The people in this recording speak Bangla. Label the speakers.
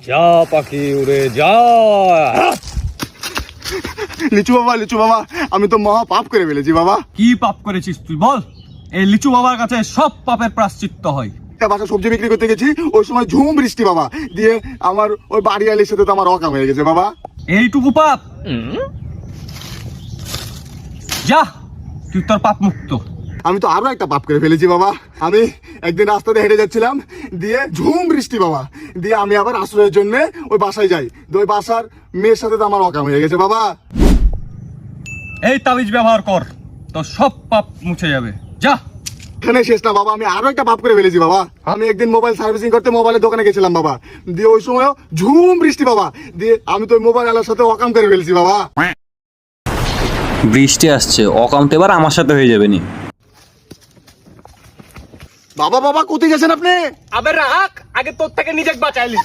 Speaker 1: যা পাখি উড়ে যা।
Speaker 2: লিচু বাবা আমি তো মহা পাপ করে ফেলেছি বাবা।
Speaker 1: কি পাপ করেছিস তুই বল? এই লিচু বাবার কাছে সব পাপের প্রায়শ্চিত্ত হয়।
Speaker 2: একটা বাসা সবজি বিক্রি করতে গেছি, ওই সময় ঝুম বৃষ্টি বাবা, দিয়ে আমার ওই বাড়ি আলির সাথে তো আমার অকাম হয়ে গেছে বাবা।
Speaker 1: এইটুকু পাপ? যা, তুই তোর পাপ মুক্ত।
Speaker 2: আমি তো আরো একটা পাপ করে ফেলেছি বাবা। আমি একদিন রাস্তাতে হেঁটে যাচ্ছিলাম, দিয়ে ঝুম বৃষ্টি বাবা, দিয়ে আমি আবার আশ্রয়ের জন্য ওই বাসায় যাই, ওই বাসার মেয়ের সাথে তো আমার অকাম হয়ে গেছে বাবা।
Speaker 1: এই তাবিজ ব্যবহার কর, তোর সব পাপ মুছে যাবে। যা।
Speaker 2: এখানে শেষ না বাবা, আমি আরো একটা পাপ করে ফেলেছি বাবা। আমি একদিন মোবাইল সার্ভিসিং করতে মোবাইলের দোকানে গেছিলাম বাবা, দিয়ে ওই সময় ঝুম বৃষ্টি বাবা, দিয়ে আমি তো ওই মোবাইল আলার সাথে অকাম করে ফেলছি বাবা।
Speaker 3: বৃষ্টি আসছে, অকাউন্ট এবার আমার সাথে হয়ে যাবে নি।
Speaker 2: বাবা কোথায় গেছেন আপনি?
Speaker 1: আবে রাখ, আগে তোর থেকে নিজেকে বাঁচাইলি।